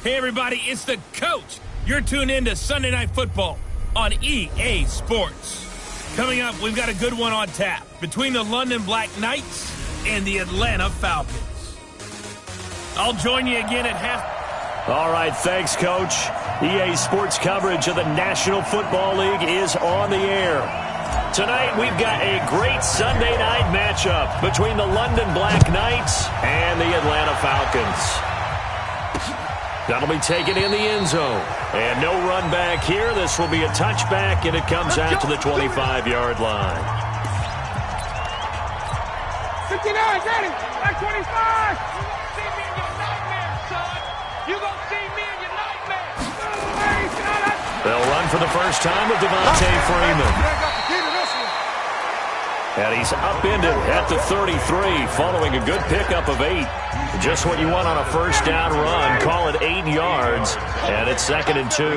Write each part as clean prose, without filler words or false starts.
Hey, everybody, it's the coach. You're tuned in to Sunday Night Football on EA Sports. Coming up, we've got a good one on tap between the London Black Knights and the Atlanta Falcons. I'll join you again at half. All right, thanks, Coach. EA Sports coverage of the National Football League is on the air. Tonight, we've got a great Sunday night matchup between the London Black Knights and the Atlanta Falcons. That'll be taken in the end zone. And no run back here. This will be a touchback, and it comes out to the 25-yard line. 59, ready, back 25. You gonna see me in your nightmare, son. You gonna see me in your nightmare. They'll run for the first time with Devontae Freeman. And he's upended at the 33, following a good pickup of 8. Just what you want on a first down run. Call it 8 yards, and it's 2nd and 2.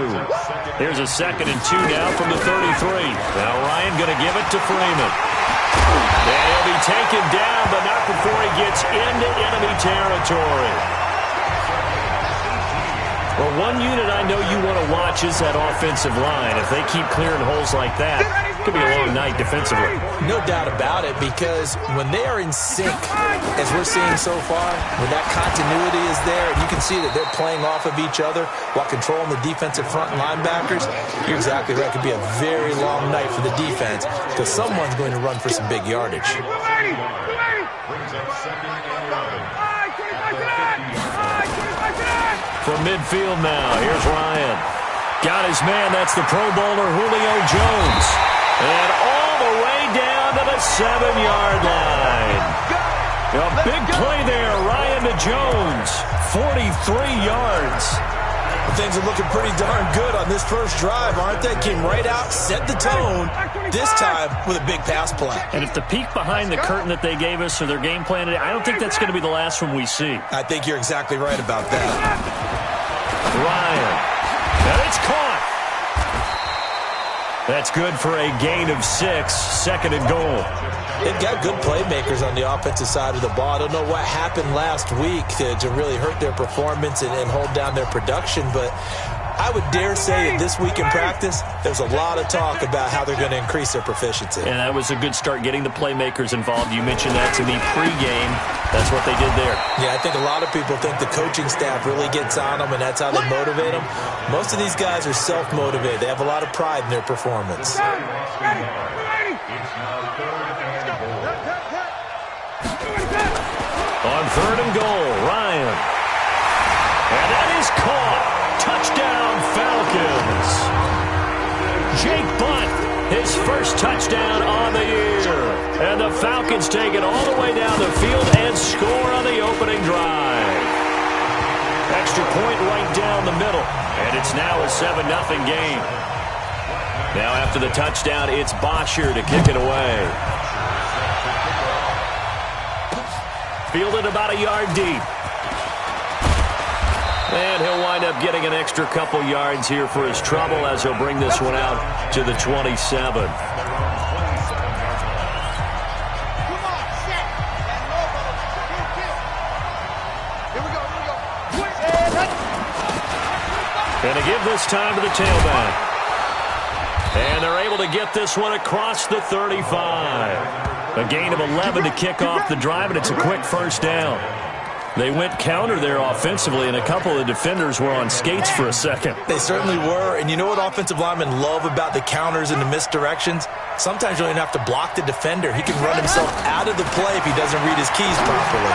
Here's a 2nd and 2 now from the 33. Now Ryan going to give it to Freeman. And he'll be taken down, but not before he gets into enemy territory. Well, one unit I know you want to watch is that offensive line. If they keep clearing holes like that, it could be a long night defensively. No doubt about it, because when they are in sync, as we're seeing so far, when that continuity is there, and you can see that they're playing off of each other while controlling the defensive front linebackers, you're exactly right. It could be a very long night for the defense, because someone's going to run for some big yardage. From midfield now, here's Ryan. Got his man, that's the Pro Bowler Julio Jones. And all the way down to the 7-yard line. A big play there, Ryan to Jones. 43 yards. Things are looking pretty darn good on this first drive, aren't they? Came right out, set the tone, this time with a big pass play. And if the peek behind the curtain that they gave us or their game plan today, I don't think that's going to be the last one we see. I think you're exactly right about that. Ryan. And it's caught. That's good for a gain of 6, 2nd and goal. They've got good playmakers on the offensive side of the ball. I don't know what happened last week to really hurt their performance and hold down their production, but I would dare say that this week in practice, there's a lot of talk about how they're going to increase their proficiency. And that was a good start, getting the playmakers involved. You mentioned that to me pregame. That's what they did there. Yeah, I think a lot of people think the coaching staff really gets on them, and that's how they motivate them. Most of these guys are self-motivated. They have a lot of pride in their performance. On 3rd and goal, Ryan. And that is caught. Touchdown, Falcons. Jake Butt, his first touchdown on the year. And the Falcons take it all the way down the field and score on the opening drive. Extra point right down the middle. And it's now a 7-0 game. Now after the touchdown, it's Bosher to kick it away. Fielded about a yard deep. And he'll wind up getting an extra couple yards here for his trouble as he'll bring this one out to the 27. And to give this time to the tailback. And they're able to get this one across the 35. A gain of 11 to kick off the drive, and it's a quick first down. They went counter there offensively, and a couple of the defenders were on skates for a second. They certainly were, and you know what offensive linemen love about the counters and the misdirections? Sometimes you don't even have to block the defender. He can run himself out of the play if he doesn't read his keys properly.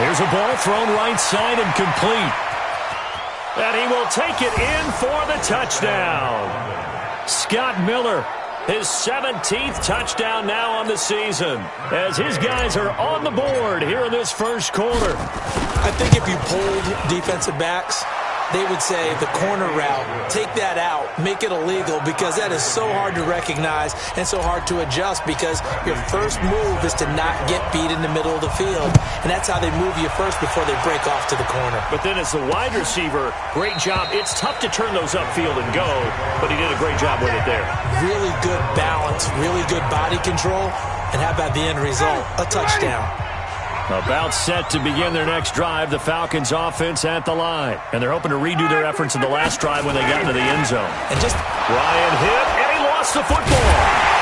Here's a ball thrown right side and complete. And he will take it in for the touchdown. Scott Miller, his 17th touchdown now on the season, as his guys are on the board here in this first quarter. I think if you pulled defensive backs, they would say the corner route, take that out, make it illegal, because that is so hard to recognize and so hard to adjust, because your first move is to not get beat in the middle of the field, and that's how they move you first before they break off to the corner. But then as the wide receiver, great job. It's tough to turn those upfield and go, but he did a great job with it there. Really good balance, really good body control, and how about the end result? A touchdown. About set to begin their next drive, the Falcons offense at the line. And they're hoping to redo their efforts in the last drive when they got into the end zone. And just Ryan hit, and he lost the football.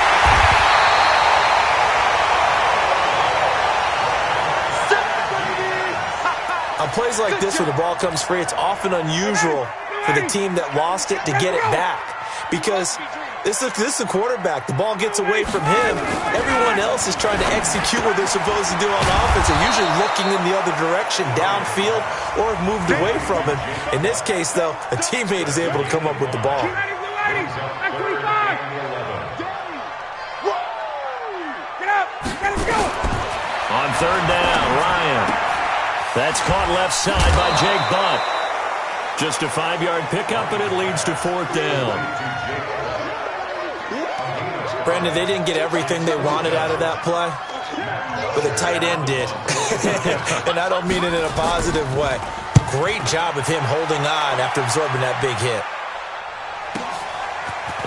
On plays like this where the ball comes free, it's often unusual for the team that lost it to get it back. Because this is a quarterback. The ball gets away from him. Everyone else is trying to execute what they're supposed to do on offense. They're usually looking in the other direction, downfield, or have moved away from him. In this case, though, a teammate is able to come up with the ball. On third down, Ryan. That's caught left side by Jake Butt. Just a 5-yard pickup, and it leads to fourth down. Brandon, they didn't get everything they wanted out of that play, but the tight end did. And I don't mean it in a positive way. Great job of him holding on after absorbing that big hit.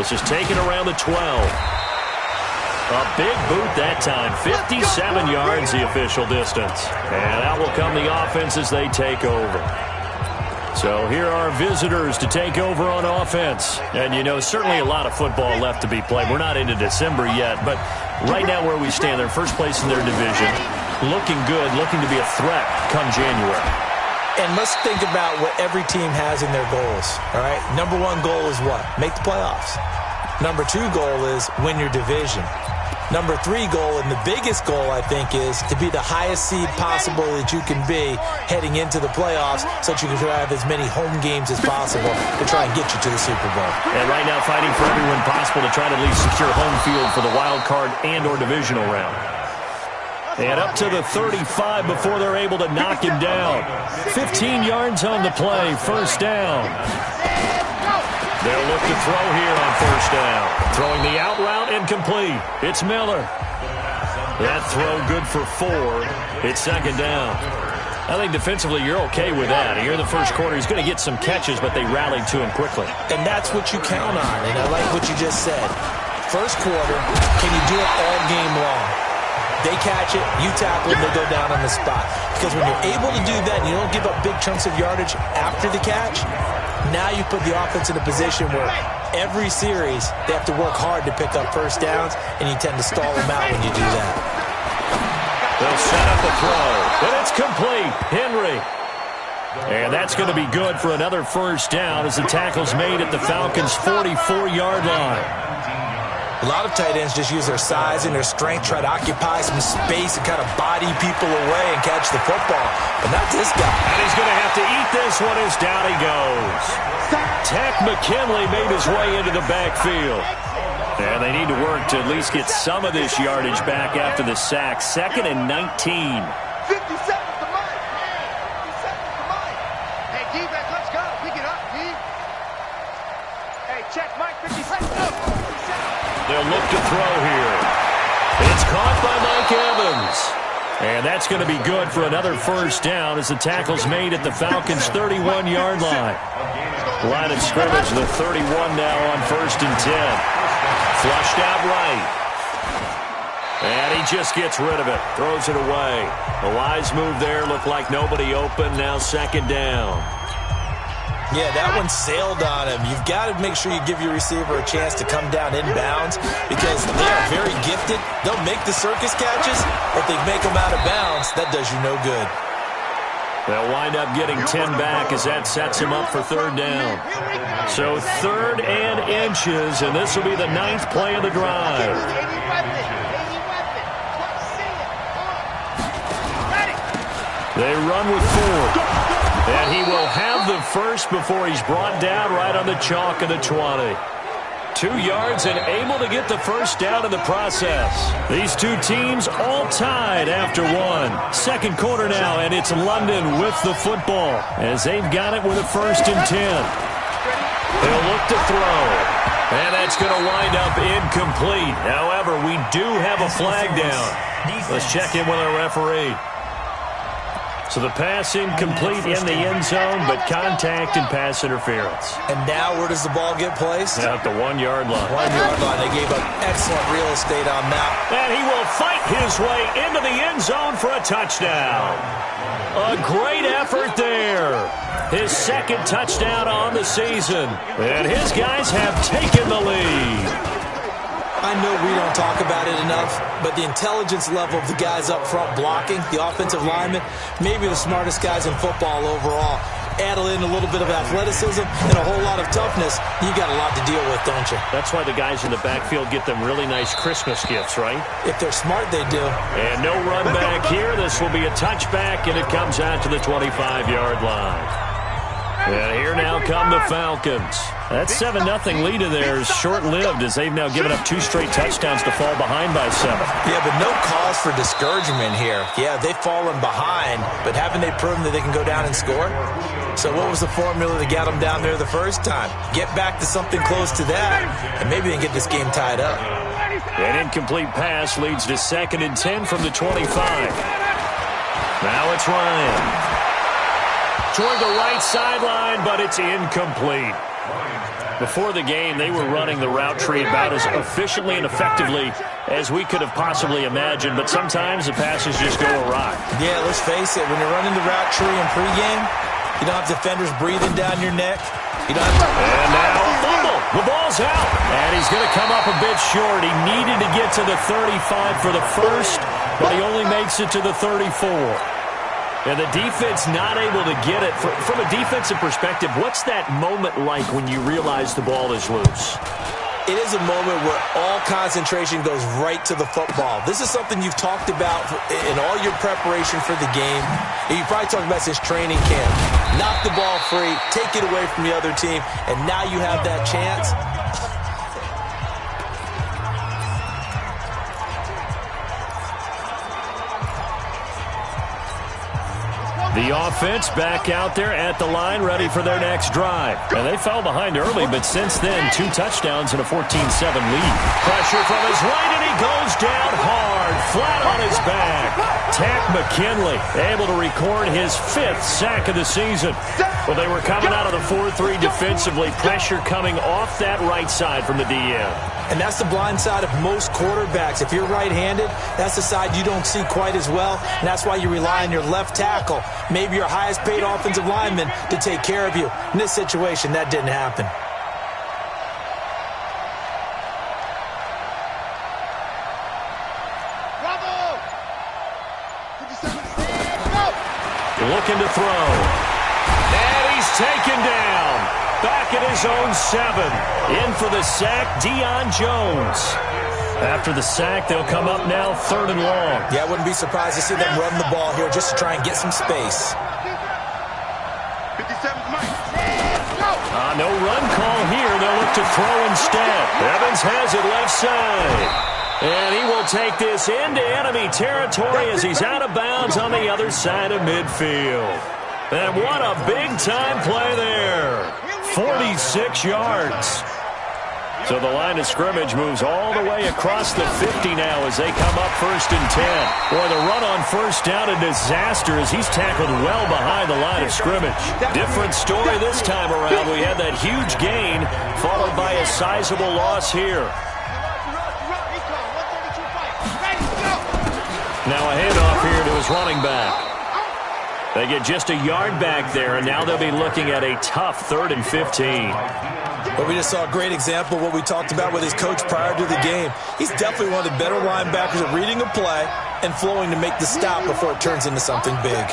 This is taken around the 12. A big boot that time. 57 yards the official distance. And out will come the offense as they take over. So here are visitors to take over on offense. And, you know, certainly a lot of football left to be played. We're not into December yet, but right now where we stand, they're first place in their division. Looking good, looking to be a threat come January. And let's think about what every team has in their goals, all right? Number one goal is what? Make the playoffs. Number two goal is win your division. Number three goal, and the biggest goal, I think, is to be the highest seed possible that you can be heading into the playoffs so that you can have as many home games as possible to try and get you to the Super Bowl. And right now fighting for every win possible to try to at least secure home field for the wild card and or divisional round. And up to the 35 before they're able to knock him down. 15 yards on the play, first down. They'll look to throw here on first down. Throwing the out route incomplete. It's Miller. That throw good for 4. It's second down. I think defensively you're okay with that. Here in the first quarter, he's going to get some catches, but they rallied to him quickly. And that's what you count on, and I like what you just said. First quarter, can you do it all game long? They catch it, you tackle it, they go down on the spot. Because when you're able to do that and you don't give up big chunks of yardage after the catch, now you put the offense in a position where every series they have to work hard to pick up first downs, and you tend to stall them out when you do that. They'll set up the throw, but it's complete. Henry. And that's going to be good for another first down as the tackle's made at the Falcons' 44-yard line. A lot of tight ends just use their size and their strength, try to occupy some space and kind of body people away and catch the football. But not this guy. And he's going to have to eat this one as down he goes. Tech McKinley made his way into the backfield. And they need to work to at least get some of this yardage back after the sack. 2nd and 19. 50 seconds to Mike. 50 seconds to Mike. Hey, D-back, let's go. Pick it up, D. Hey, check Mike, 50 seconds. They'll look to throw here. It's caught by Mike Evans. And that's going to be good for another first down as the tackle's made at the Falcons' 31-yard line. Line of scrimmage, the 31 now on 1st and 10. Flushed out right. And he just gets rid of it. Throws it away. A wise move there. Looked like nobody open. Now second down. Yeah, that one sailed on him. You've got to make sure you give your receiver a chance to come down inbounds because they are very gifted. They'll make the circus catches, but if they make them out of bounds, that does you no good. They'll wind up getting 10 back as that sets him up for third down. So 3rd and inches, and this will be the 9th play of the drive. They run with 4. And he will have the first before he's brought down right on the chalk of the 20. 2 yards and able to get the first down in the process. These two teams all tied after 1. Second quarter now, and it's London with the football as they've got it with a 1st and 10. They'll look to throw. And that's going to wind up incomplete. However, we do have a flag down. Let's check in with our referee. So the pass incomplete in the end zone, but contact and pass interference. And now where does the ball get placed? At the 1 yard line. 1 yard line. They gave up excellent real estate on that. And he will fight his way into the end zone for a touchdown. A great effort there. His second touchdown on the season. And his guys have taken the lead. I know we don't talk about it enough, but the intelligence level of the guys up front blocking, the offensive linemen, maybe the smartest guys in football overall. Add in a little bit of athleticism and a whole lot of toughness, you got a lot to deal with, don't you? That's why the guys in the backfield get them really nice Christmas gifts, right? If they're smart, they do. And no run back here. This will be a touchback, and it comes out to the 25-yard line. And here now come the Falcons. That 7-0 lead of theirs short-lived as they've now given up 2 straight touchdowns to fall behind by 7. Yeah, but no cause for discouragement here. Yeah, they've fallen behind, but haven't they proven that they can go down and score? So what was the formula that got them down there the first time? Get back to something close to that, and maybe they can get this game tied up. An incomplete pass leads to 2nd and 10 from the 25. Now it's Ryan. Toward the right sideline, but it's incomplete. Before the game, they were running the route tree about as efficiently and effectively as we could have possibly imagined, but sometimes the passes just go awry. Yeah, let's face it, when you're running the route tree in pregame, you don't have defenders breathing down your neck. You don't have to... And now a fumble. The ball's out. And he's going to come up a bit short. He needed to get to the 35 for the first, but he only makes it to the 34. And the defense not able to get it. From a defensive perspective, what's that moment like when you realize the ball is loose? It is a moment where all concentration goes right to the football. This is something you've talked about in all your preparation for the game. And you've probably talked about since training camp. Knock the ball free, take it away from the other team, and now you have that chance. The offense back out there at the line, ready for their next drive. And they fell behind early, but since then, 2 touchdowns and a 14-7 lead. Pressure from his right, and he goes down hard, flat on his back. Tack McKinley able to record his 5th sack of the season. Well, they were coming out of the 4-3 defensively. Pressure coming off that right side from the DM. And that's the blind side of most quarterbacks. If you're right-handed, that's the side you don't see quite as well, and that's why you rely on your left tackle, maybe your highest-paid offensive lineman, to take care of you. In this situation, that didn't happen. Looking to throw. And he's taken down. Back at his own 7. In for the sack, Deion Jones. After the sack, they'll come up now 3rd and long. Yeah, I wouldn't be surprised to see them run the ball here just to try and get some space. 57's Mike. No run call here. They'll look to throw instead. Evans has it left side. And he will take this into enemy territory as he's out of bounds on the other side of midfield. And what a big-time play there. 46 yards. So the line of scrimmage moves all the way across the 50 now as they come up 1st and 10. Boy, the run on 1st down, a disaster as he's tackled well behind the line of scrimmage. Different story this time around. We had that huge gain followed by a sizable loss here. Now a handoff here to his running back. They get just a yard back there, and now they'll be looking at a tough 3rd and 15. But we just saw a great example of what we talked about with his coach prior to the game. He's definitely one of the better linebackers at reading a play and flowing to make the stop before it turns into something big.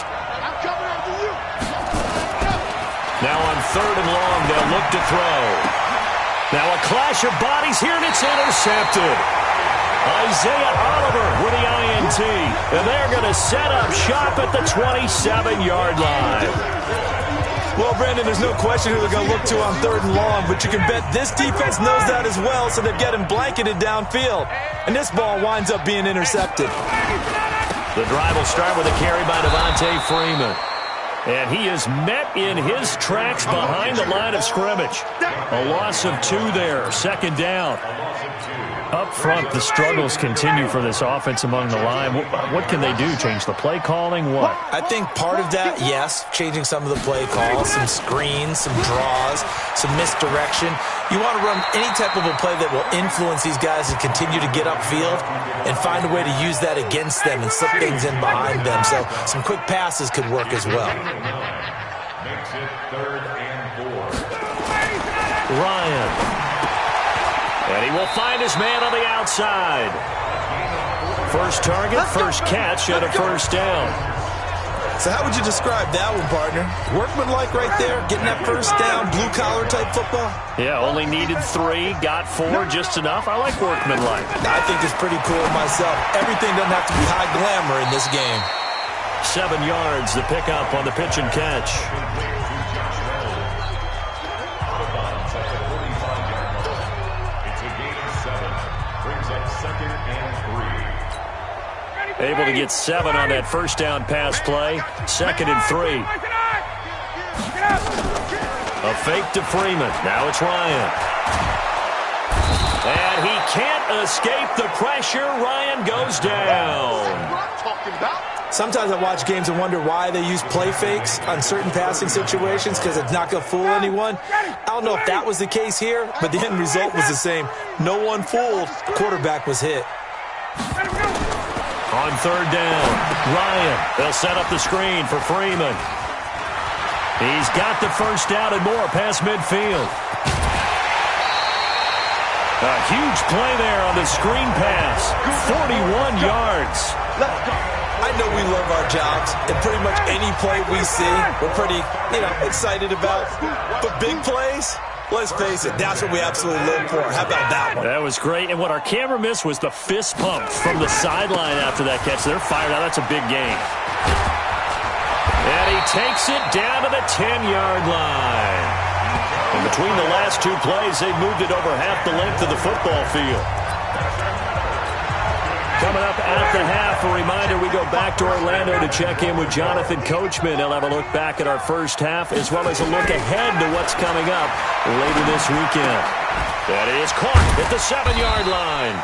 Now on 3rd and long, they'll look to throw. Now a clash of bodies here, and it's intercepted. Isaiah Oliver with the INT. And they're going to set up shop at the 27-yard line. Well, Brandon, there's no question who they're going to look to on 3rd and long, but you can bet this defense knows that as well, so they're getting blanketed downfield. And this ball winds up being intercepted. The drive will start with a carry by Devontae Freeman. And he is met in his tracks behind the line of scrimmage. A loss of 2 there, second down. Up front, the struggles continue for this offense among the line. What can they do? Change the play calling? What? I think part of that, yes, changing some of the play calls, some screens, some draws, some misdirection. You want to run any type of a play that will influence these guys and continue to get upfield and find a way to use that against them and slip things in behind them. So some quick passes could work as well. Makes it 3rd and 4. Ryan. And he will find his man on the outside. First target, first catch, and a first down. So how would you describe that one, partner? Workmanlike right there, getting that first down, blue-collar type football? Yeah, only needed 3, got 4, just enough. I like workmanlike. I think it's pretty cool myself. Everything doesn't have to be high glamour in this game. 7 yards, the pickup on the pitch and catch. Able to get 7 on that first down pass play. 2nd and 3. A fake to Freeman. Now it's Ryan. And he can't escape the pressure. Ryan goes down. Sometimes I watch games and wonder why they use play fakes on certain passing situations because it's not going to fool anyone. I don't know if that was the case here, but the end result was the same. No one fooled. The quarterback was hit. On 3rd down, Ryan. They'll set up the screen for Freeman. He's got the first down and more past midfield. A huge play there on the screen pass. 41 yards. I know we love our jobs, and pretty much any play we see, we're pretty, excited about. But big plays, let's face it, that's what we absolutely live for. How about that one? That was great, and what our camera missed was the fist pump from the sideline after that catch. They're fired out. That's a big game. And he takes it down to the 10-yard line. And between the last 2 plays, they've moved it over half the length of the football field. Coming up at the half, a reminder, we go back to Orlando to check in with Jonathan Coachman. He'll have a look back at our first half as well as a look ahead to what's coming up later this weekend. That is caught at the 7-yard line.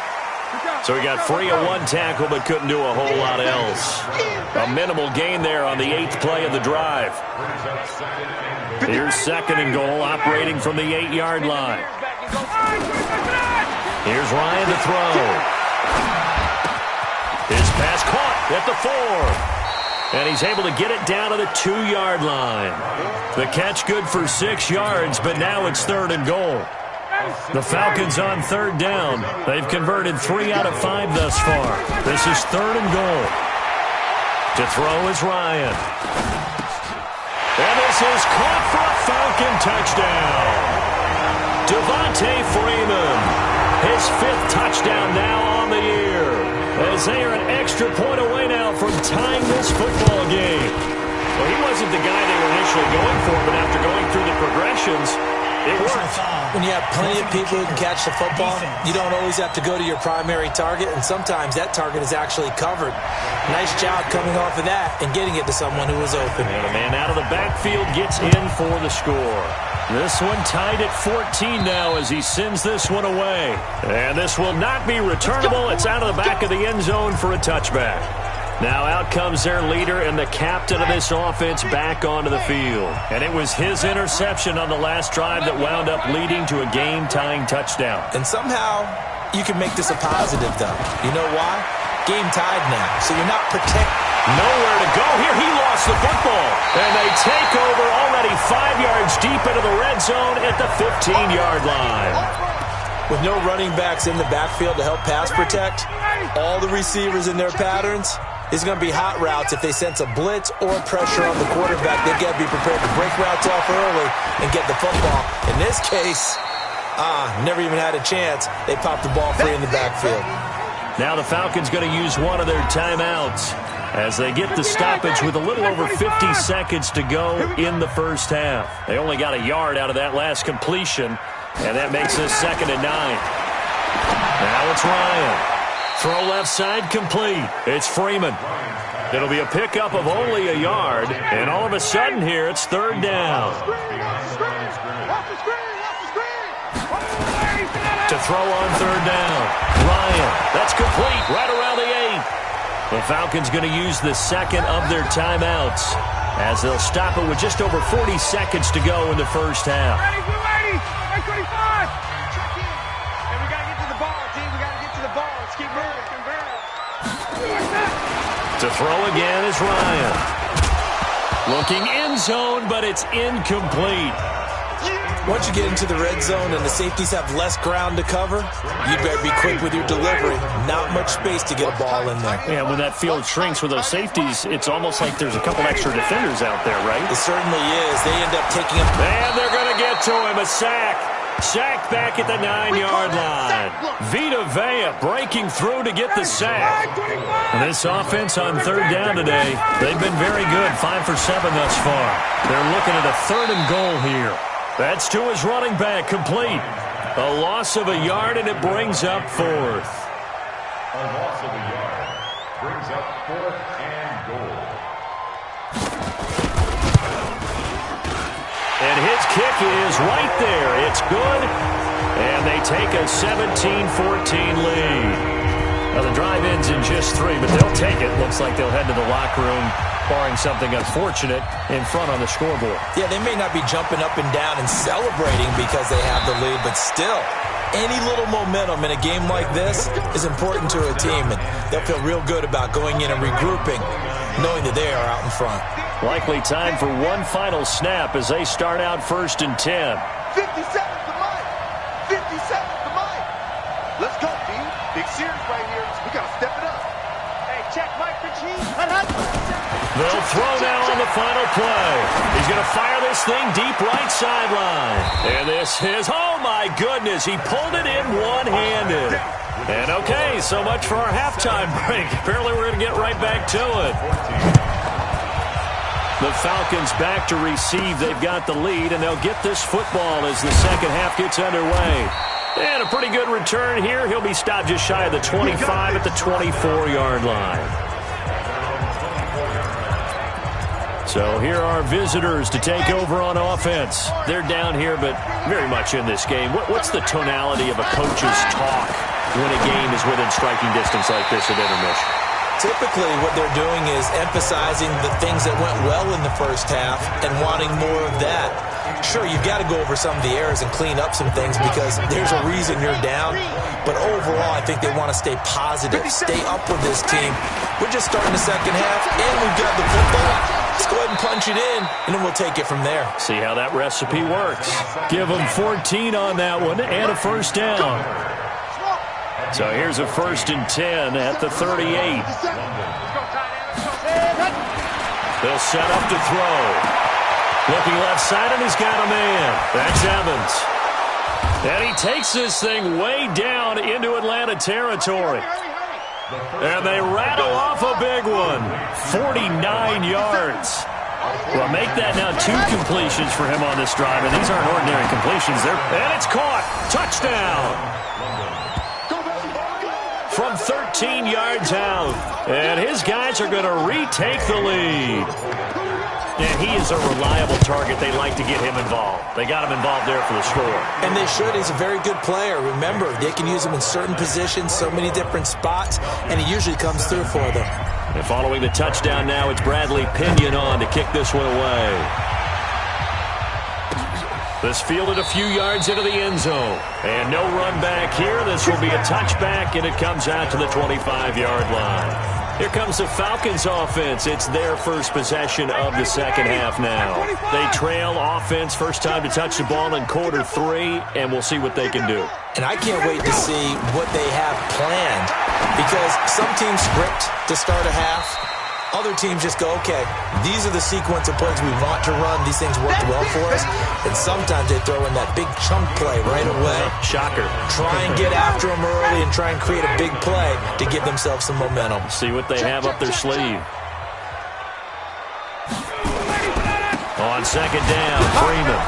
So he got free of 1 tackle but couldn't do a whole lot else. A minimal gain there on the 8th play of the drive. Here's 2nd and goal, operating from the 8-yard line. Here's Ryan to throw. His pass caught at the 4. And he's able to get it down to the 2-yard line. The catch good for 6 yards, but now it's 3rd and goal. The Falcons on 3rd down. They've converted 3 out of 5 thus far. This is 3rd and goal. To throw is Ryan. And this is caught for a Falcon touchdown. Devontae Freeman. His 5th touchdown now on the year. As they are an extra point away now from tying this football game. Well, he wasn't the guy they were initially going for, but after going through the progressions, it worked. When you have plenty of people who can catch the football, you don't always have to go to your primary target, and sometimes that target is actually covered. Nice job coming off of that and getting it to someone who was open. And a man out of the backfield gets in for the score. This one tied at 14 now as he sends this one away. And this will not be returnable. It's out of the back of the end zone for a touchback. Now out comes their leader and the captain of this offense back onto the field. And it was his interception on the last drive that wound up leading to a game-tying touchdown. And somehow you can make this a positive, though. You know why? Game tied now, so you're not protected. Nowhere to go here. He lost the football. And they take over already 5 yards deep into the red zone at the 15-yard line. With no running backs in the backfield to help pass protect, all the receivers in their patterns, it's going to be hot routes if they sense a blitz or pressure on the quarterback. They've got to be prepared to break routes off early and get the football. In this case, never even had a chance. They popped the ball free in the backfield. Now the Falcons going to use one of their timeouts as they get the stoppage with a little over 50 seconds to go in the first half. They only got a yard out of that last completion, and that makes this 2nd and 9. Now it's Ryan. Throw left side complete. It's Freeman. It'll be a pickup of only a yard, and all of a sudden here, it's third down. To throw on third down. Ryan, that's complete, right around the 8. The Falcons going to use the second of their timeouts as they'll stop it with just over 40 seconds to go in the first half. Ready, 25. And we got to get to the ball, team. We got to get to the ball. Let's keep moving. To throw again is Ryan. Looking end zone, but it's incomplete. Once you get into the red zone and the safeties have less ground to cover, you better be quick with your delivery. Not much space to get a ball in there. Yeah, when that field shrinks with those safeties, it's almost like there's a couple extra defenders out there, right? It certainly is. They end up taking him. And they're going to get to him. A sack. Sack back at the 9-yard line. Vita Vea breaking through to get the sack. And this offense on third down today, they've been very good. 5 for 7 thus far. They're looking at a 3rd and goal here. That's to his running back, complete. A loss of a yard, and it brings up 4th. A loss of a yard brings up 4th and goal. And his kick is right there. It's good. And they take a 17-14 lead. Now the drive ends in just 3, but they'll take it. Looks like they'll head to the locker room, barring something unfortunate, in front on the scoreboard. Yeah, they may not be jumping up and down and celebrating because they have the lead, but still, any little momentum in a game like this is important to a team, and they'll feel real good about going in and regrouping, knowing that they are out in front. Likely time for one final snap as they start out 1st and 10. 57 to Mike. 57 to Mike. Let's go, team. Big series right here. We got to step it up. Hey, check Mike for cheese. They'll throw now on the final play. He's going to fire this thing deep right sideline. And this is, oh my goodness, he pulled it in one-handed. And okay, so much for our halftime break. Apparently we're going to get right back to it. The Falcons back to receive. They've got the lead, and they'll get this football as the second half gets underway. And a pretty good return here. He'll be stopped just shy of the 25 at the 24-yard line. So here are visitors to take over on offense. They're down here, but very much in this game. What's the tonality of a coach's talk when a game is within striking distance like this at intermission? Typically, what they're doing is emphasizing the things that went well in the first half and wanting more of that. Sure, you've got to go over some of the errors and clean up some things because there's a reason you're down. But overall, I think they want to stay positive, stay up with this team. We're just starting the second half, and we've got the football. Let's go ahead and punch it in, and then we'll take it from there. See how that recipe works. Give them 14 on that one and a first down. So here's a 1st and 10 at the 38. They'll set up to throw. Looking left side, and he's got a man. That's Evans. And he takes this thing way down into Atlanta territory. And they rattle off a big one. 49 yards. Well, make that now 2 completions for him on this drive, and these aren't ordinary completions. And it's caught. Touchdown. From 13 yards out. And his guys are going to retake the lead. And he is a reliable target. They like to get him involved. They got him involved there for the score. And they should. He's a very good player. Remember, they can use him in certain positions, so many different spots, and he usually comes through for them. And following the touchdown now, it's Bradley Pinion on to kick this one away. This fielded a few yards into the end zone. And no run back here. This will be a touchback, and it comes out to the 25-yard line. Here comes the Falcons offense. It's their first possession of the second half now. They trail offense, first time to touch the ball in quarter 3, and we'll see what they can do. And I can't wait to see what they have planned because some teams script to start a half. Other teams just go, okay, these are the sequence of plays we want to run. These things worked well for us. And sometimes they throw in that big chunk play right away. Shocker. Try and get after them early and try and create a big play to give themselves some momentum. See what they have up their sleeve. On second down, Freeman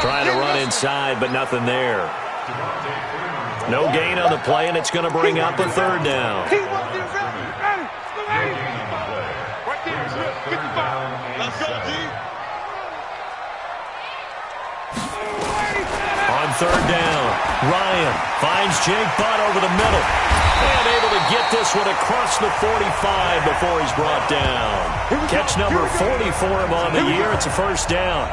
trying to run inside, but nothing there. No gain on the play, and it's going to bring up a 3rd down. Let's go, G. On third down, Ryan finds Jake Butt over the middle. And able to get this one across the 45 before he's brought down. Catch number 40 for him on the year. It's a first down.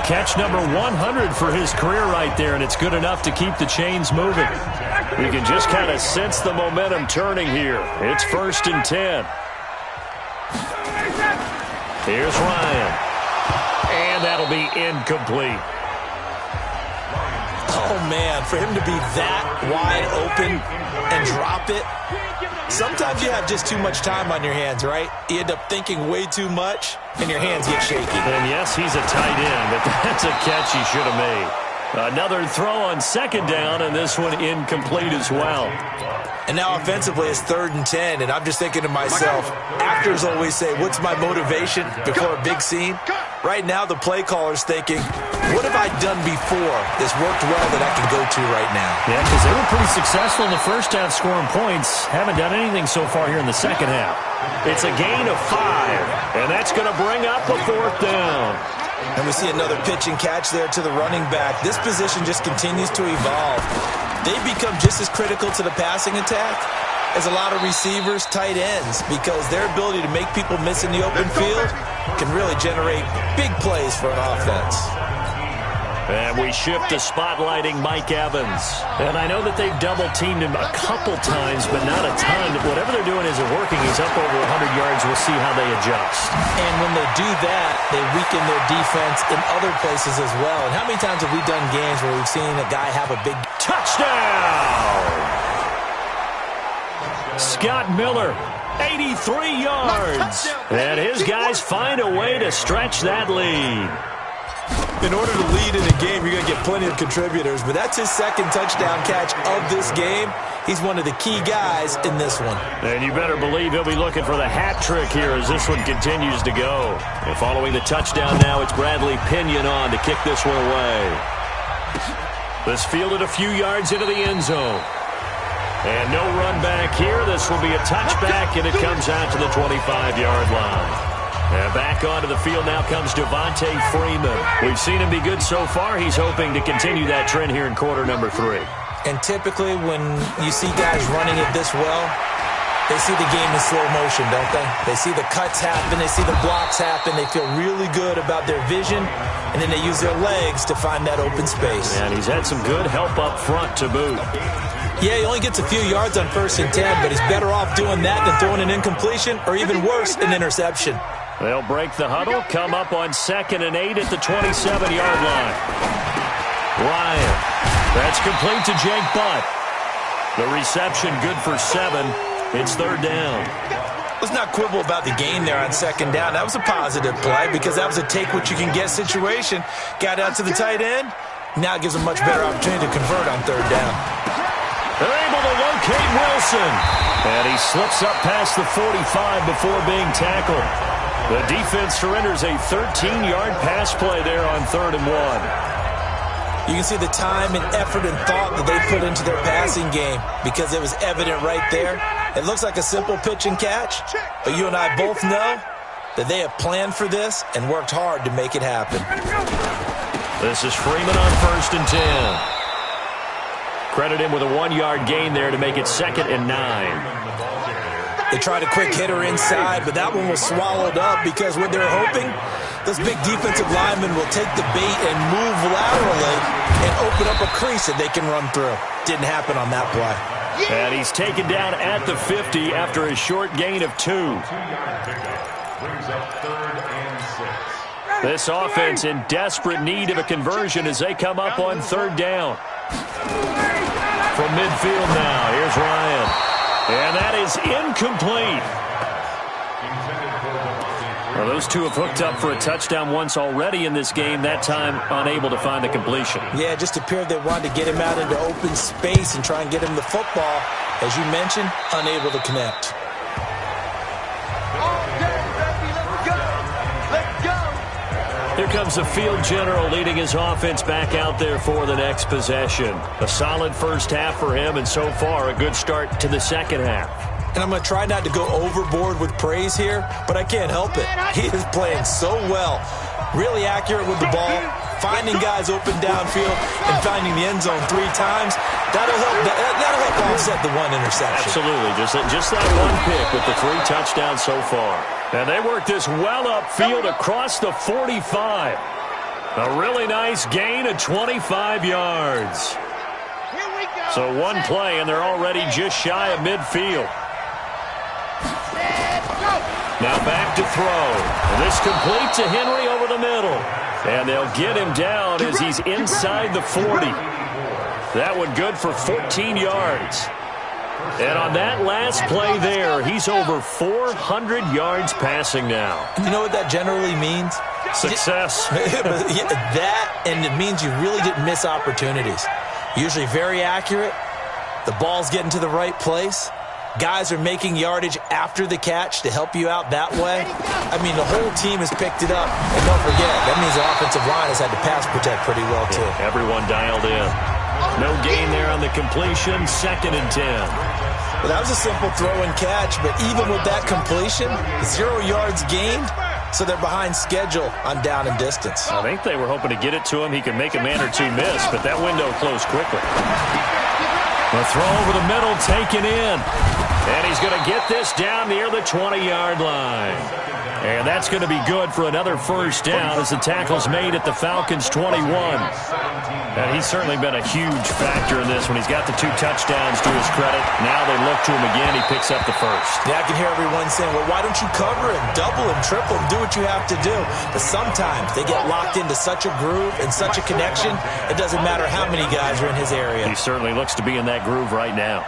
Catch number 100 for his career right there, and it's good enough to keep the chains moving. You can just kind of sense the momentum turning here. It's 1st and 10. Here's Ryan. And that'll be incomplete. Oh, man, for him to be that wide open and drop it. Sometimes you have just too much time on your hands, right? You end up thinking way too much, and your hands get shaky. And yes, he's a tight end, but that's a catch he should have made. Another throw on 2nd down, and this one incomplete as well. And now offensively, it's 3rd and 10, and I'm just thinking to myself, actors always say, what's my motivation before a big scene? Right now, the play caller's thinking, what have I done before that's worked well that I can go to right now? Yeah, because they were pretty successful in the first half scoring points. Haven't done anything so far here in the second half. It's a gain of 5, and that's going to bring up a 4th down. And we see another pitch and catch there to the running back. This position just continues to evolve. They become just as critical to the passing attack as a lot of receivers, tight ends, because their ability to make people miss in the open field can really generate big plays for an offense. And we shift to spotlighting Mike Evans. And I know that they've double-teamed him a couple times, but not a ton. Whatever they're doing isn't working. He's up over 100 yards. We'll see how they adjust. And when they do that, they weaken their defense in other places as well. And how many times have we done games where we've seen a guy have a big touchdown? Scott Miller, 83 yards. And his guys find a way to stretch that lead. In order to lead in a game, you're going to get plenty of contributors, but that's his 2nd touchdown catch of this game. He's one of the key guys in this one. And you better believe he'll be looking for the hat trick here as this one continues to go. And following the touchdown now, it's Bradley Pinion on to kick this one away. This fielded a few yards into the end zone. And no run back here. This will be a touchback, and it comes out to the 25-yard line. And back onto the field now comes Devontae Freeman. We've seen him be good so far. He's hoping to continue that trend here in quarter number 3. And typically when you see guys running it this well, they see the game in slow motion, don't they? They see the cuts happen. They see the blocks happen. They feel really good about their vision. And then they use their legs to find that open space. And he's had some good help up front to boot. Yeah, he only gets a few yards on 1st and 10, but he's better off doing that than throwing an incompletion or even worse, an interception. They'll break the huddle, come up on 2nd and 8 at the 27-yard line. Ryan, that's complete to Jake Butt. The reception good for 7. It's 3rd down. Let's not quibble about the gain there on 2nd down. That was a positive play because that was a take-what-you-can-get situation. Got out to the tight end. Now it gives a much better opportunity to convert on 3rd down. They're able to locate Wilson. And he slips up past the 45 before being tackled. The defense surrenders a 13-yard pass play there on 3rd and 1. You can see the time and effort and thought that they put into their passing game because it was evident right there. It looks like a simple pitch and catch, but you and I both know that they have planned for this and worked hard to make it happen. This is Freeman on 1st and 10. Credit him with a 1-yard gain there to make it 2nd and 9. They tried a quick hitter inside, but that one was swallowed up because what they're hoping, those big defensive linemen will take the bait and move laterally and open up a crease that they can run through. Didn't happen on that play. And he's taken down at the 50 after a short gain of 2. This offense in desperate need of a conversion as they come up on 3rd down. From midfield now, here's Ryan. And that is incomplete. Well, those two have hooked up for a touchdown once already in this game, that time unable to find the completion. Yeah, it just appeared they wanted to get him out into open space and try and get him the football. As you mentioned, unable to connect. Here comes the field general leading his offense back out there for the next possession. A solid first half for him, and so far a good start to the second half. And I'm going to try not to go overboard with praise here, but I can't help it. He is playing so well. Really accurate with the ball, finding guys open downfield, and finding the end zone 3 times. That'll help offset the 1 interception. Absolutely. Just that 1 pick with the 3 touchdowns so far. And they work this well upfield across the 45. A really nice gain of 25 yards. So 1 play, and they're already just shy of midfield. Now back to throw. And this complete to Henry over the middle. And they'll get him down as he's inside the 40. That one good for 14 yards. And on that last play there, he's over 400 yards passing now. You know what that generally means? Success. That, and it means you really didn't miss opportunities. Usually very accurate. The ball's getting to the right place. Guys are making yardage after the catch to help you out that way. I mean, the whole team has picked it up. And don't forget, that means the offensive line has had to pass protect pretty well, too. Yeah, everyone dialed in. No gain there on the completion, 2nd and 10. Well, that was a simple throw and catch, but even with that completion, 0 yards gained, so they're behind schedule on down and distance. I think they were hoping to get it to him. He could make a man or 2 miss, but that window closed quickly. The throw over the middle taken in. And he's going to get this down near the 20-yard line. And that's going to be good for another first down as the tackle's made at the Falcons' 21. And he's certainly been a huge factor in this when he's got the 2 touchdowns to his credit. Now they look to him again. He picks up the first. Yeah, I can hear everyone saying, well, why don't you cover him, double him, triple him, do what you have to do. But sometimes they get locked into such a groove and such a connection, it doesn't matter how many guys are in his area. He certainly looks to be in that groove right now.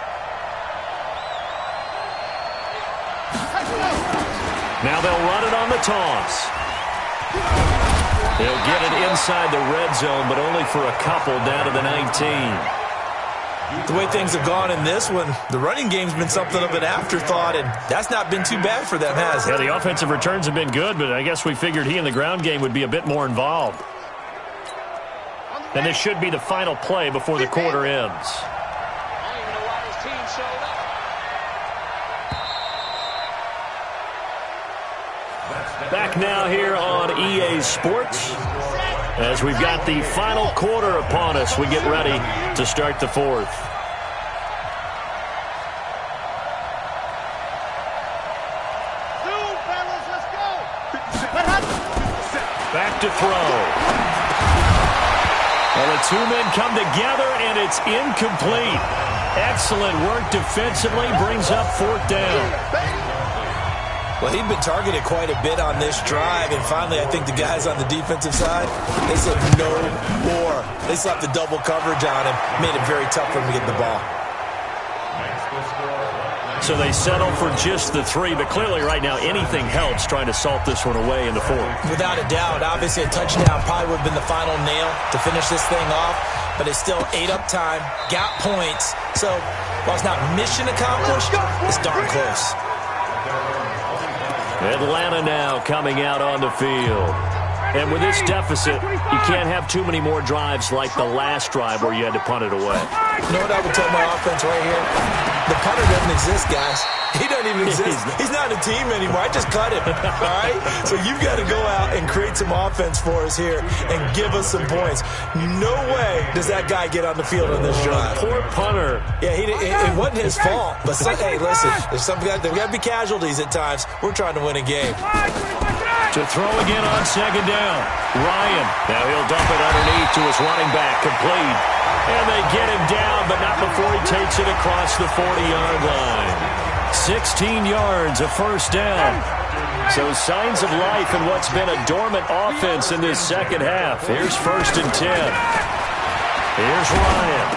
Now they'll run it on the toss. They'll get it inside the red zone, but only for a couple down to the 19. The way things have gone in this one, the running game's been something of an afterthought, and that's not been too bad for them, has it? Yeah, the offensive returns have been good, but I guess we figured he in the ground game would be a bit more involved. And this should be the final play before the quarter ends. Back now here on EA Sports as we've got the final quarter upon us. We get ready to start the 4th. Back to throw. Well, the 2 men come together, and it's incomplete. Excellent work defensively, brings up 4th down. Well, he'd been targeted quite a bit on this drive, and finally I think the guys on the defensive side, they said no more. They slapped the double coverage on him, made it very tough for him to get the ball. So they settle for just the 3, but clearly right now anything helps trying to salt this one away in the 4th. Without a doubt, obviously a touchdown probably would have been the final nail to finish this thing off, but it's still ate up time, got points, so while it's not mission accomplished, it's darn close. Atlanta now coming out on the field. And with this deficit, you can't have too many more drives like the last drive where you had to punt it away. You know what I would tell my offense right here? The punter doesn't exist, guys. He doesn't even exist. He's not a team anymore. I just cut him, all right? So you've got to go out and create some offense for us here and give us some points. No way does that guy get on the field on this drive. Poor punter. Yeah, it wasn't his fault. But, hey, listen, there's there got to be casualties at times. We're trying to win a game. To throw again on 2nd down. Ryan. Now he'll dump it underneath to his running back. Complete. And they get him down, but not before he takes it across the 40-yard line. 16 yards, a first down. So signs of life in what's been a dormant offense in this second half. Here's 1st and 10. Here's Ryan.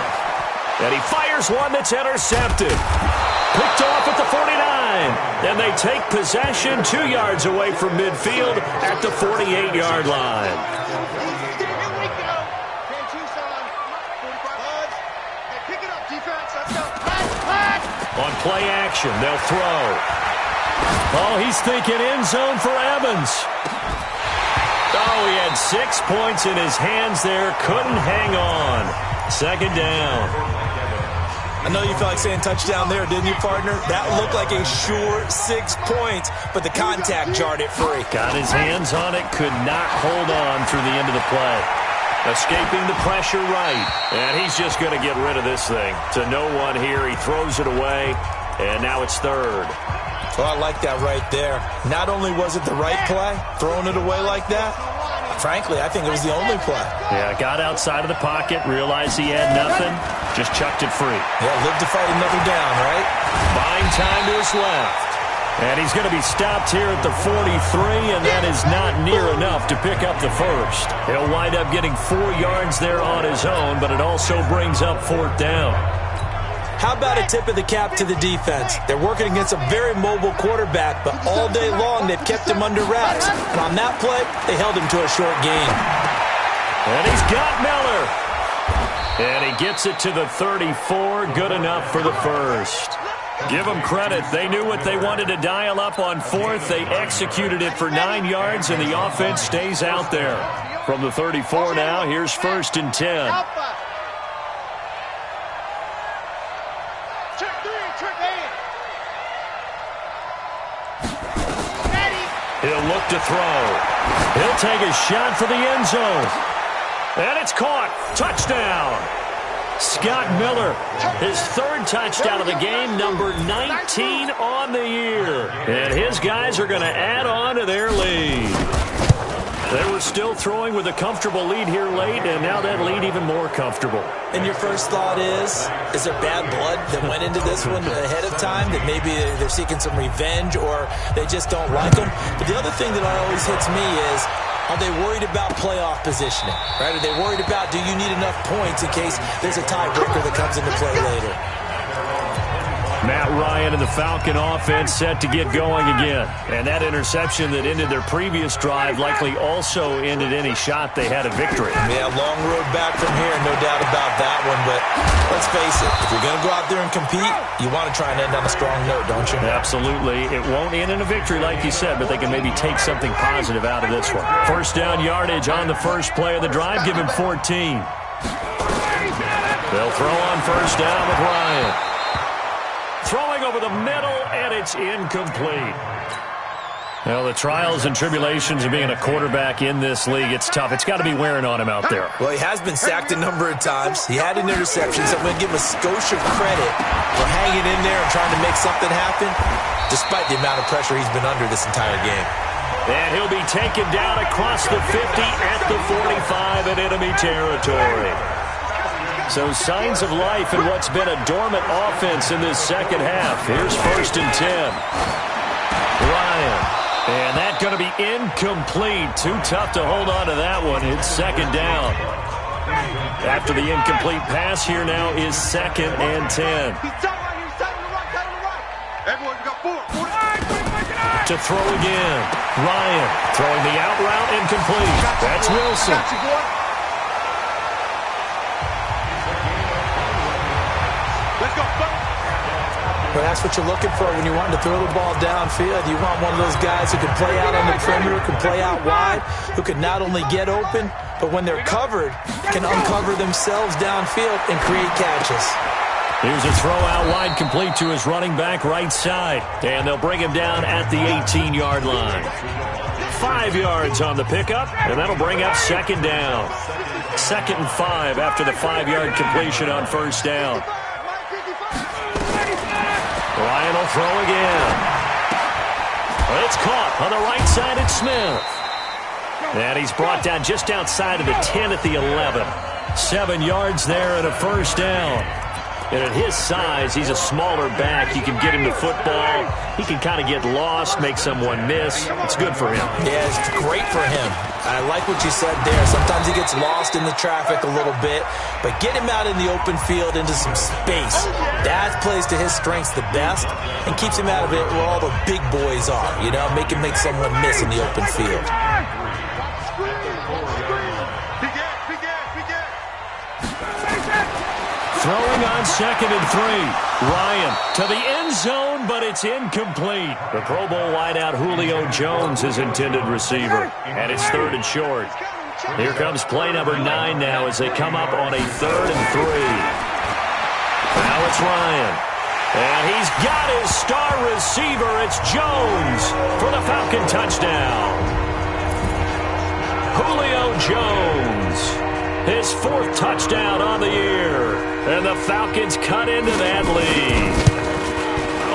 And he fires one that's intercepted. Picked off at the 49. And they take possession 2 yards away from midfield at the 48-yard line. On play action, they'll throw. Oh, he's thinking end zone for Evans. Oh, he had 6 points in his hands there. Couldn't hang on. 2nd down. I know you felt like saying touchdown there, didn't you, partner? That looked like a sure 6 points, but the contact jarred it free. Got his hands on it, could not hold on through the end of the play. Escaping the pressure right, and he's just going to get rid of this thing. To no one here, he throws it away, and now it's third. Well, I like that right there. Not only was it the right play, throwing it away like that, frankly, I think it was the only play. Yeah, got outside of the pocket, realized he had nothing, just chucked it free. Yeah, live to fight another down, right? Buying time to his left. And he's going to be stopped here at the 43, and that is not near enough to pick up the first. He'll wind up getting 4 yards there on his own, but it also brings up 4th down. How about a tip of the cap to the defense? They're working against a very mobile quarterback, but all day long they've kept him under wraps. And on that play, they held him to a short gain. And he's got Miller. And he gets it to the 34, good enough for the first. Give them credit. They knew what they wanted to dial up on 4th. They executed it for 9 yards, and the offense stays out there. From the 34 now, here's 1st and 10. He'll look to throw. He'll take a shot for the end zone. And it's caught. Touchdown. Scott Miller, his 3rd touchdown of the game, number 19 on the year. And his guys are going to add on to their lead. They were still throwing with a comfortable lead here late, and now that lead even more comfortable. And your first thought is there bad blood that went into this one ahead of time, that maybe they're seeking some revenge or they just don't like them? But the other thing that always hits me is, are they worried about playoff positioning? Right? Are they worried about, do you need enough points in case there's a tiebreaker that comes into play later? Matt Ryan and the Falcon offense set to get going again. And that interception that ended their previous drive likely also ended any shot they had at victory. Yeah, long road back from here, no doubt about that one. But let's face it, if you're going to go out there and compete, you want to try and end on a strong note, don't you? Absolutely. It won't end in a victory like you said, but they can maybe take something positive out of this one. 1st down yardage on the first play of the drive. Give him 14. They'll throw on 1st down with Ryan. Throwing over the middle, and it's incomplete. Well, the trials and tribulations of being a quarterback in this league, it's tough. It's got to be wearing on him out there. Well, he has been sacked a number of times. He had an interception, so I'm going to give him a skosh of credit for hanging in there and trying to make something happen, despite the amount of pressure he's been under this entire game. And he'll be taken down across the 50 at the 45 in enemy territory. So signs of life in what's been a dormant offense in this second half. Here's 1st and 10. Ryan. And that's going to be incomplete. Too tough to hold on to that one. It's 2nd down. After the incomplete pass, here now is 2nd and 10. To throw again. Ryan throwing the out route incomplete. That's Wilson. Well, that's what you're looking for when you want to throw the ball downfield. You want one of those guys who can play out on the perimeter, can play out wide, who can not only get open, but when they're covered, can uncover themselves downfield and create catches. Here's a throw out wide complete to his running back right side. And they'll bring him down at the 18-yard line. 5 yards on the pickup, and that'll bring up 2nd down. 2nd and 5 after the 5-yard completion on 1st down. Ryan will throw again. It's caught on the right side. It's Smith. And he's brought down just outside of the 10 at the 11. 7 yards there and a 1st down. And at his size, he's a smaller back. You can get him to football. He can kind of get lost, make someone miss. It's good for him. Yeah, it's great for him. I like what you said there. Sometimes he gets lost in the traffic a little bit, but get him out in the open field into some space. That plays to his strengths the best and keeps him out of it where all the big boys are, you know, make someone miss in the open field. Throwing on 2nd and 3. Ryan to the end zone, but it's incomplete. The Pro Bowl wideout Julio Jones is intended receiver. And it's 3rd and short. Here comes play number 9 now as they come up on a 3rd and 3. Now it's Ryan. And he's got his star receiver. It's Jones for the Falcon touchdown. Julio Jones, his 4th touchdown on the year. And the Falcons cut into that lead.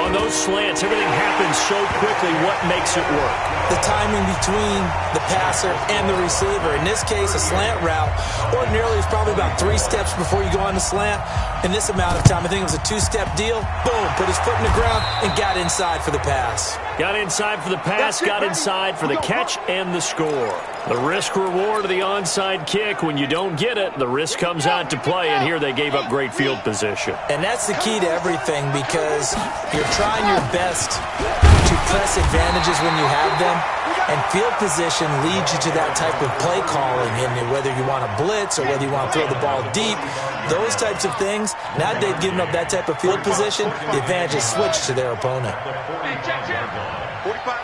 On those slants, everything happens so quickly. What makes it work? The timing between the passer and the receiver. In this case, a slant route ordinarily is probably about 3 steps before you go on the slant. In this amount of time, I think it was a 2-step deal. Boom, put his foot in the ground and got inside for the pass. Got inside for the pass, got inside for the catch and the score. The risk reward of the onside kick. When you don't get it, the risk comes out to play, and here they gave up great field position. And that's the key to everything, because you're trying your best to press advantages when you have them, and field position leads you to that type of play calling, and whether you want to blitz or whether you want to throw the ball deep, those types of things. Now that they've given up that type of field position, the advantage is switched to their opponent. 45's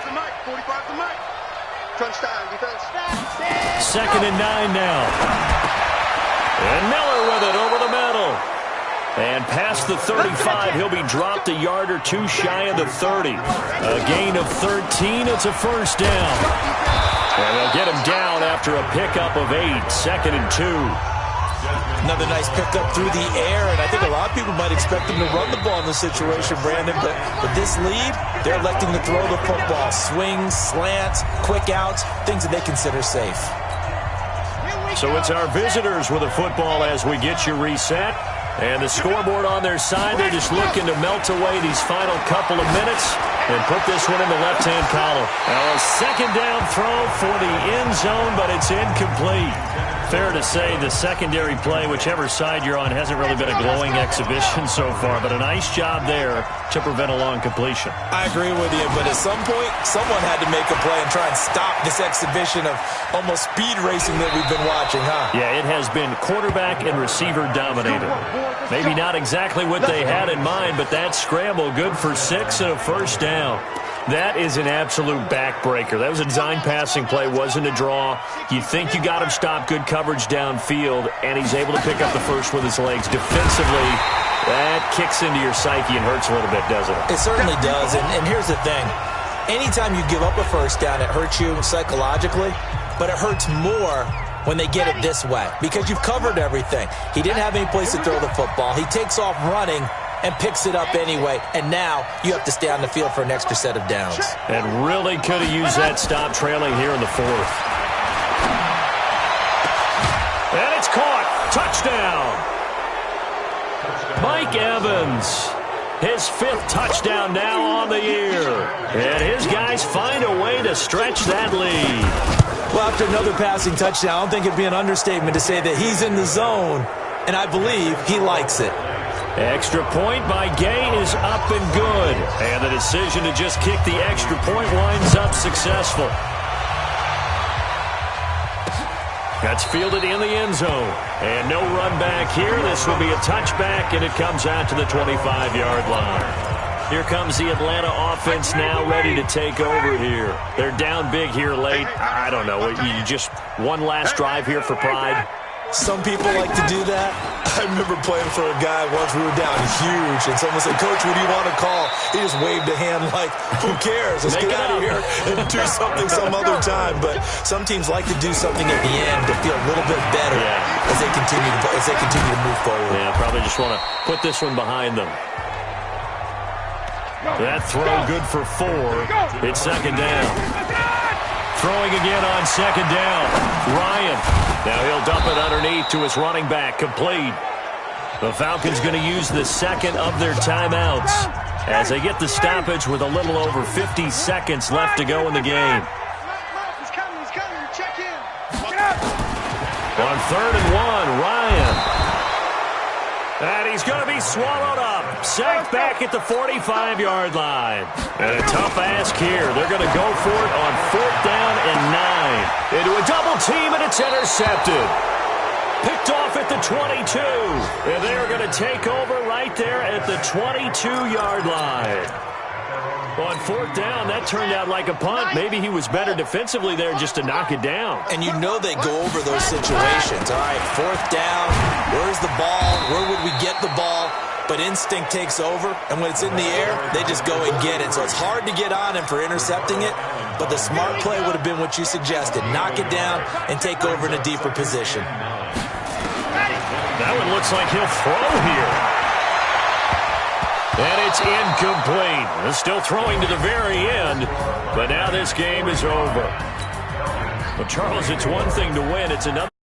the mic. 45's the mic. Crunch time, defense. 2nd and 9 now. And Miller with it over the middle. And past the 35, he'll be dropped a yard or 2 shy of the 30. A gain of 13, it's a first down. And they'll get him down after a pickup of 8, 2nd and 2. Another nice pickup through the air, and I think a lot of people might expect them to run the ball in this situation, Brandon, but with this lead, they're electing to throw the football. Swings, slants, quick outs, things that they consider safe. So it's our visitors with a football as we get you reset. And the scoreboard on their side, they're just looking to melt away these final couple of minutes and put this one in the left-hand column. Now a 2nd down throw for the end zone, but it's incomplete. Fair to say the secondary play, whichever side you're on, hasn't really been a glowing exhibition so far, but a nice job there to prevent a long completion. I agree with you, but at some point, someone had to make a play and try and stop this exhibition of almost speed racing that we've been watching, huh? Yeah, it has been quarterback and receiver dominated. Maybe not exactly what they had in mind, but that scramble good for 6 and a first down. That is an absolute backbreaker. That was a design passing play, wasn't a draw. You think you got him stopped, good coverage downfield, and he's able to pick up the first with his legs. Defensively, that kicks into your psyche and hurts a little bit, doesn't it? It certainly does, and here's the thing. Anytime you give up a first down, it hurts you psychologically, but it hurts more when they get it this way, because you've covered everything. He didn't have any place to throw the football. He takes off running and picks it up anyway, and now you have to stay on the field for an extra set of downs. And really could have used that stop trailing here in the 4th. And it's caught. Touchdown. Mike Evans, his 5th touchdown now on the year. And his guys find a way to stretch that lead. Well, after another passing touchdown, I don't think it'd be an understatement to say that he's in the zone, and I believe he likes it. Extra point by Gay is up and good. And the decision to just kick the extra point winds up successful. That's fielded in the end zone. And no run back here. This will be a touchback, and it comes out to the 25-yard line. Here comes the Atlanta offense now ready to take over here. They're down big here late. I don't know. You just one last drive here for pride. Some people like to do that. I remember playing for a guy once. We were down huge, and someone said, "Coach, what do you want to call?" He just waved a hand like, "Who cares? Let's get out of here and do something some other time." But some teams like to do something at the end to feel a little bit better as they continue to move forward. Yeah, probably just want to put this one behind them. That throw good for 4. It's 2nd down. Throwing again on 2nd down. Ryan. Now he'll dump it underneath to his running back. Complete. The Falcons going to use the 2nd of their timeouts as they get the stoppage with a little over 50 seconds left to go in the game. He's coming. Check in. On 3rd and 1, Ryan. And he's going to be swallowed up. Sacked back at the 45-yard line. And a tough ask here. They're going to go for it on 4th down and 9. Into a double team, and it's intercepted. Picked off at the 22. And they're going to take over right there at the 22-yard line. On 4th down, that turned out like a punt. Maybe he was better defensively there just to knock it down. And you know they go over those situations. All right, 4th down. Where's the ball? Where would we get the ball? but instinct takes over, and when it's in the air, they just go and get it. So it's hard to get on him for intercepting it, but the smart play would have been what you suggested. Knock it down and take over in a deeper position. That one looks like he'll throw here. And it's incomplete. They're still throwing to the very end, but now this game is over. Well, Charles, it's one thing to win. It's another.